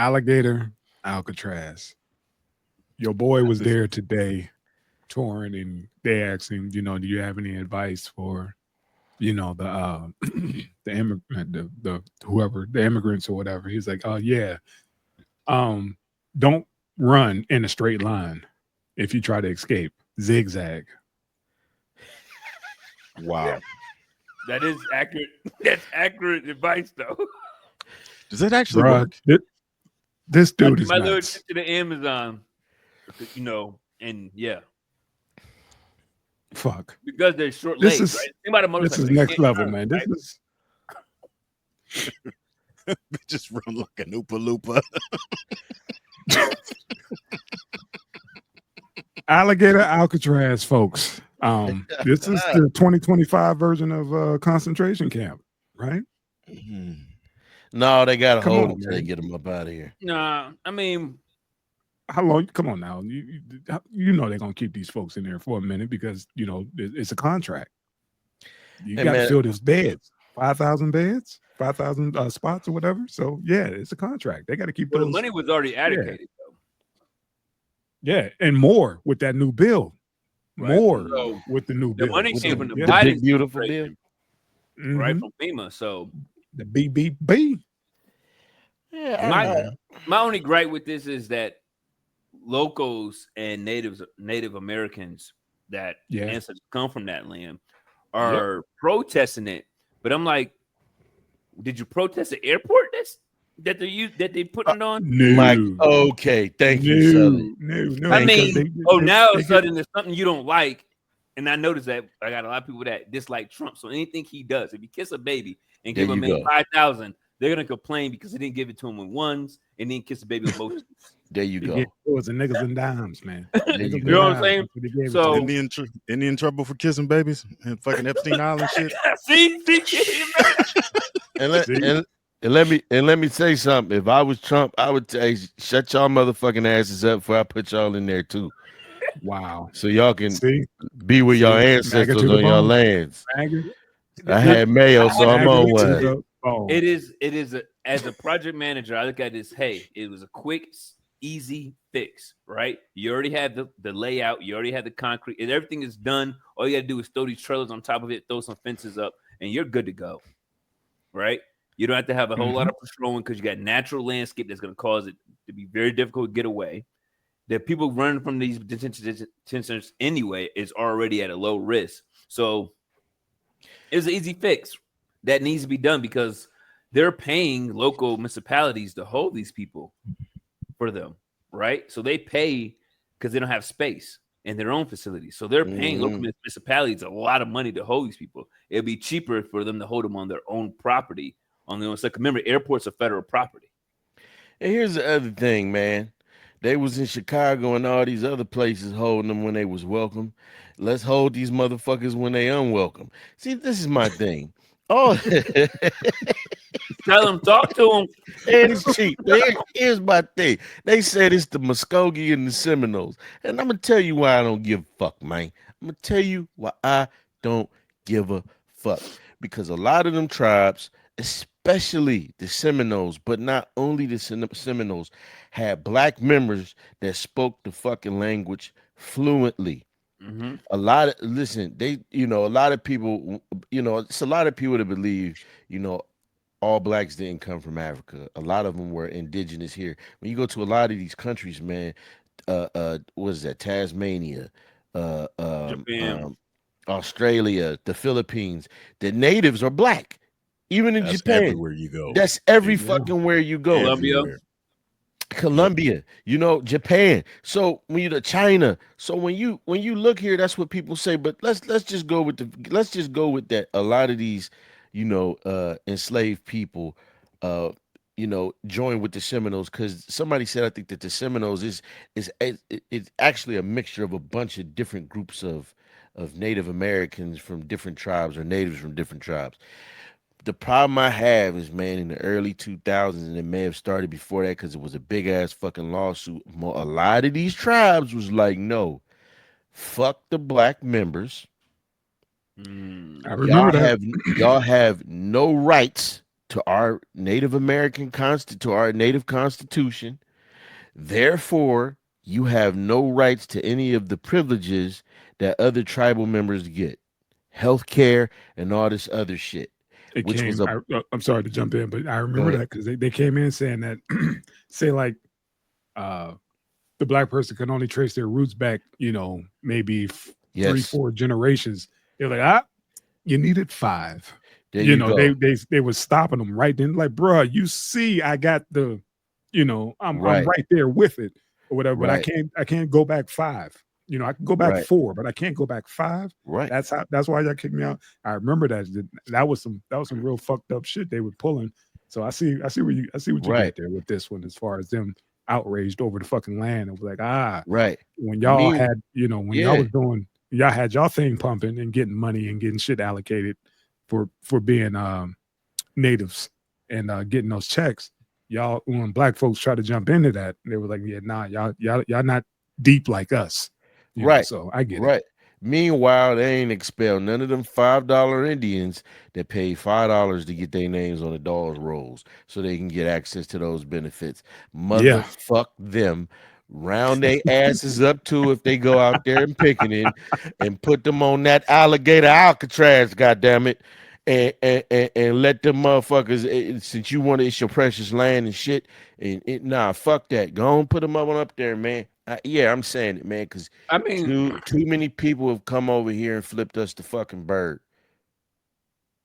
Alligator Alcatraz. Your boy was there today touring, and they asked him, do you have any advice for, the immigrant, the whoever, the immigrants or whatever. He's like, oh yeah, don't run in a straight line if you try to escape. Zigzag. Wow. That is accurate. That's accurate advice, though. Does that actually work? This dude is my little nuts. trip to the Amazon, and yeah. Fuck. Because they're short legs, right? Think about a This motorcycle. is next level, man. This is Just run like an Oompa Loompa. Alligator Alcatraz, folks. This is the 2025 version of concentration camp, right? Mm-hmm. No, they got to Come hold on, them till they get them up out of here. Nah, I mean, how long? Come on now. You know they're gonna keep these folks in there for a minute because it's a contract. You got to fill these beds, 5,000 beds, 5,000 spots or whatever. So yeah, it's a contract. They got to keep those. The money was already allocated, though. Yeah, and more with that new bill. Right. More So with the new bill. The money came from the big, beautiful bill, right from FEMA. So the BBB. Yeah. My only gripe with this is that locals and Native Americans that ancestors come from that land are protesting it. But I'm like, did you protest the airport that they putting it on? No. Okay, thank you. No. I mean, now all of a sudden there's something you don't like, and I noticed that I got a lot of people that dislike Trump. So anything he does, if you kiss a baby and give him 5,000, they're gonna complain because they didn't give it to him with ones and then kiss a baby with both. There you go. It was a niggas and dimes, man. You know what I'm saying? So Indian trouble for kissing babies and fucking Epstein Island shit. See? And let me say something. If I was Trump, I would say shut y'all motherfucking asses up before I put y'all in there too. Wow. So y'all can be with y'all ancestors on your lands. I had mayo, so I'm on one. It is as a project manager, I look at this, hey, it was a quick, easy fix, right? You already have the layout, you already have the concrete, and everything is done. All you gotta do is throw these trailers on top of it, throw some fences up, and you're good to go. Right? You don't have to have a whole lot of patrolling because you got natural landscape that's going to cause it to be very difficult to get away. The people running from these detention centers anyway is already at a low risk. So it's an easy fix that needs to be done because they're paying local municipalities to hold these people for them, right? So they pay because they don't have space in their own facilities. So they're paying local municipalities a lot of money to hold these people. It'd be cheaper for them to hold them on their own property. Remember, airports are federal property. And here's the other thing, man. They was in Chicago and all these other places holding them when they was welcome. Let's hold these motherfuckers when they unwelcome. See, this is my thing. Oh, tell them, talk to them. And it's cheap. Here's my thing. They said it's the Miccosukee and the Seminoles. And I'm going to tell you why I don't give a fuck, man. I'm going to tell you why I don't give a fuck. Because a lot of them tribes, especially the Seminoles, but not only the Seminoles, had black members that spoke the fucking language fluently. Mm-hmm. A lot of people, it's a lot of people that believe, all blacks didn't come from Africa. A lot of them were indigenous here. When you go to a lot of these countries, man, what is that? Tasmania, Japan, Australia, the Philippines, the natives are black. Even in Japan, everywhere you go. That's every fucking where you go. Colombia, Japan. So when you're to China, so when you look here, that's what people say. But let's just go with that. A lot of these, enslaved people, join with the Seminoles because somebody said I think that the Seminoles is actually a mixture of a bunch of different groups of Native Americans from different tribes or natives from different tribes. The problem I have is, man, in the early 2000s, and it may have started before that because it was a big ass fucking lawsuit. A lot of these tribes was like, no, fuck the black members. I remember y'all have no rights to our Native American to our Native Constitution. Therefore, you have no rights to any of the privileges that other tribal members get, health care and all this other shit. It Which came. was a I'm sorry to jump in, but I Go remember ahead. that because they came in saying that, say like, the black person can only trace their roots back, maybe 3-4 generations. They're like, you needed 5. There you go. They were stopping them right then, like, bro, you see, I got the, I'm right there with it or whatever, but I can't go back 5. I can go back 4, but I can't go back 5. Right. That's why y'all kicked me out. I remember that was some real fucked up shit they were pulling. So I see what you got there with this one, as far as them outraged over the fucking land. It was like, when y'all had, when y'all was doing, y'all had y'all thing pumping and getting money and getting shit allocated for being natives and getting those checks. Y'all, when black folks try to jump into that, they were like, yeah, nah, y'all not deep like us. So I get it. Meanwhile, they ain't expelled none of them $5 Indians that paid $5 to get their names on the dolls rolls so they can get access to those benefits. Motherfuck them. Round their asses up too if they go out there and picking it and put them on that alligator Alcatraz, goddammit. And let them motherfuckers, since you want it's your precious land and shit, and fuck that. Go on, put them up there, man. I'm saying it, man, because I mean, too many people have come over here and flipped us the fucking bird.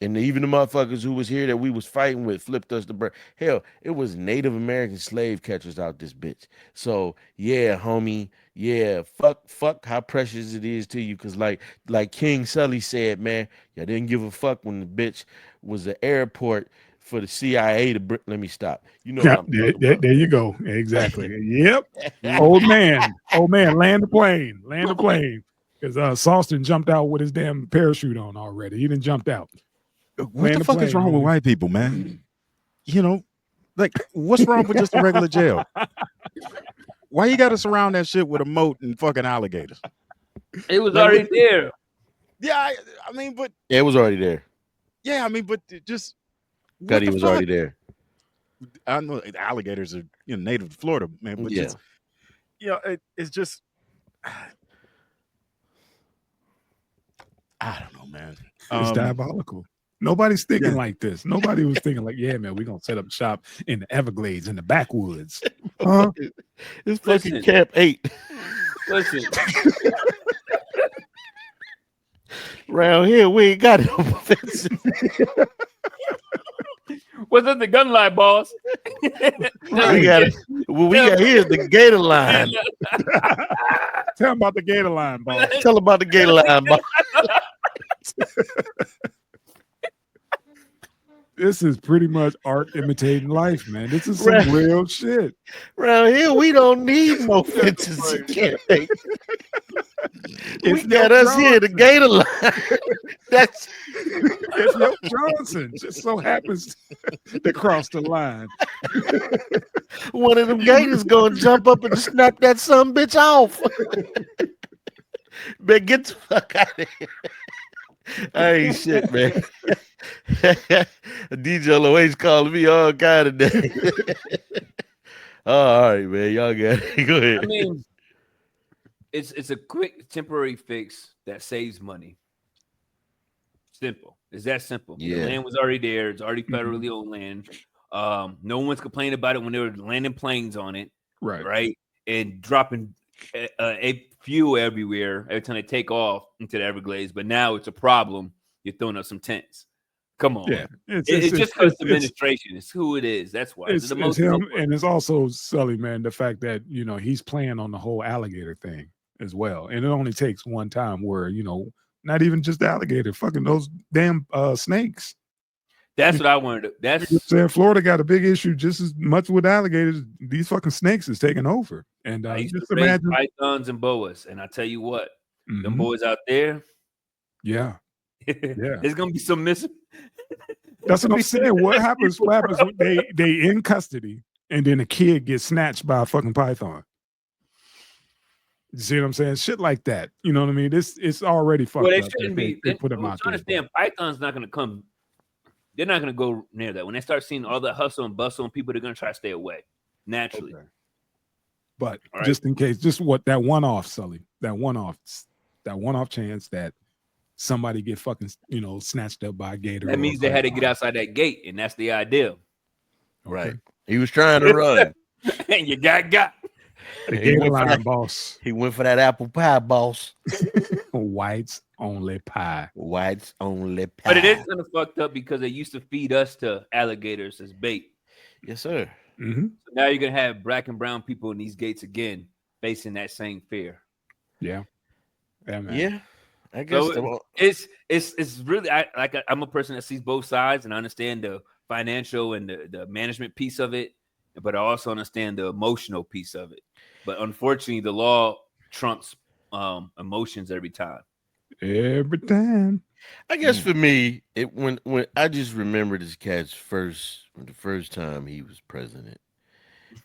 And even the motherfuckers who was here that we was fighting with flipped us the bird. Hell, it was Native American slave catchers out this bitch. So yeah, homie, yeah, fuck how precious it is to you. Cause like King Sully said, man, y'all didn't give a fuck when the bitch was the airport for the CIA to let me stop. You know what I'm talking about. There you go. Exactly. Yep. Old man, land the plane. Because Sawston jumped out with his damn parachute on already. He done jumped out. What the fuck is wrong with white people, man? Like, what's wrong with just a regular jail? Why you got to surround that shit with a moat and fucking alligators? It was already there. Yeah, I mean, but it was already there. Yeah, I mean, but just Cuddy was already there. I know alligators are native to Florida, man, but just it's just I don't know, man. It's diabolical. Nobody's thinking like this. Nobody was thinking like, yeah, man, we're gonna set up shop in the Everglades, in the backwoods. It's fucking Camp 8. Listen. Around here, we ain't got no fences. What's in the gun line, boss? What we got here is the gator line. Tell them about the gator line, boss. Tell them about the gator line, boss. This is pretty much art imitating life, man. This is some real shit. Around here, we don't need more fences. We got us here, the gator line. That's it's Yoke Johnson. Just so happens to cross the line. One of them gators gonna jump up and snap that some bitch off. Man, get the fuck out of here. Hey, shit, man. DJ Loa's calling me all kind of day. All right, man. Y'all got it. Go ahead. I mean, it's a quick temporary fix that saves money. Simple. It's that simple. Yeah. The land was already there. It's already federally owned land. No one's complaining about it when they were landing planes on it. Right. And dropping a fuel everywhere every time they take off into the Everglades. But now it's a problem. You're throwing up some tents. Come on. Yeah. It's just because administration. It's who it is. That's why. It's him. And it's also Sully, man, the fact that, he's playing on the whole alligator thing as well. And it only takes one time where, not even just the alligator, fucking those damn snakes. That's what I wanted. That's saying Florida got a big issue just as much with alligators. These fucking snakes is taking over. And I used just to raise imagine pythons and boas. And I tell you what, them boys out there. Yeah. There's gonna be some missing. That's what I'm saying. What happens when they in custody and then a kid gets snatched by a fucking python? You see what I'm saying? Shit like that. You know what I mean? It's already fucked up. Shouldn't be. They put them out there. Understand, python's not gonna come they're not going to go near that. When they start seeing all the hustle and bustle and people, they're going to try to stay away naturally. Okay. But All just in case, just what that one-off, Sully, that one-off chance that somebody get fucking, snatched up by a gator. That means they had to get outside that gate, and that's the idea. Right. He was trying to run. And you got. The gator line, boss. He went for that apple pie, boss. Whites only pie. Whites only pie. But it is kind of fucked up because they used to feed us to alligators as bait. Yes, sir. Mm-hmm. So now you're going to have black and brown people in these gates again, facing that same fear. Yeah. Yeah, man. Yeah. I guess so it's really I'm a person that sees both sides, and I understand the financial and the management piece of it, but I also understand the emotional piece of it. But unfortunately, the law trumps emotions every time. Every time. I guess for me, when I just remember this cat's the first time he was president,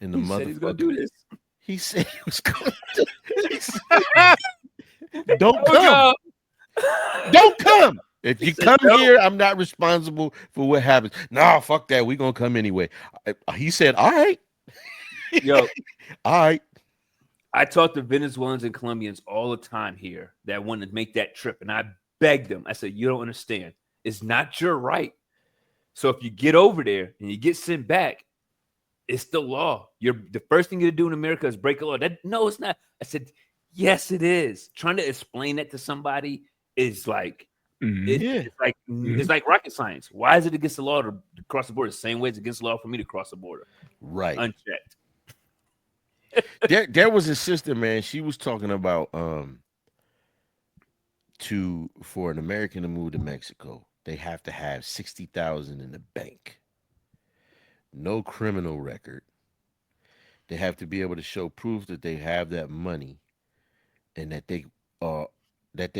and the said he's gonna do this. He said he was going to. Don't come. Don't come. If you come here, I'm not responsible for what happens. Nah, fuck that. We're gonna come anyway. He said, all right. Yo, all right. I talk to Venezuelans and Colombians all the time here that want to make that trip, and I begged them. I said, you don't understand. It's not your right. So if you get over there and you get sent back, it's the law. The first thing you do in America is break a law. No, it's not. I said, yes, it is. Trying to explain that to somebody is like, it's like rocket science. Why is it against the law to cross the border? The same way it's against the law for me to cross the border. Right. Unchecked. There was a sister, man. She was talking about for an American to move to Mexico, they have to have 60,000 in the bank. No criminal record. They have to be able to show proof that they have that money and that they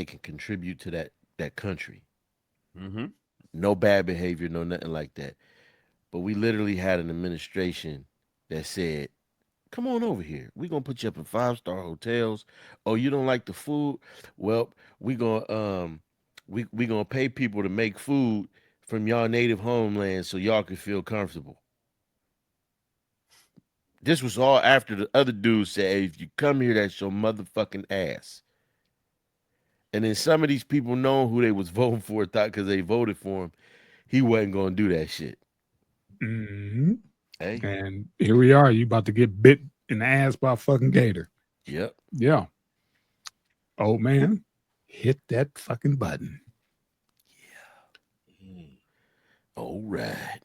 can contribute to that country. Mm-hmm. No bad behavior, no nothing like that. But we literally had an administration that said, come on over here. We're going to put you up in 5-star hotels. Oh, you don't like the food? Well, we're going to pay people to make food from y'all native homelands so y'all can feel comfortable. This was all after the other dude said, hey, if you come here, that's your motherfucking ass. And then some of these people know who they was voting for thought because they voted for him, he wasn't going to do that shit. Mm-hmm. Hey. And here we are. You about to get bit in the ass by a fucking gator. Yep. Yeah. Oh, man. Hit that fucking button. Yeah. All right.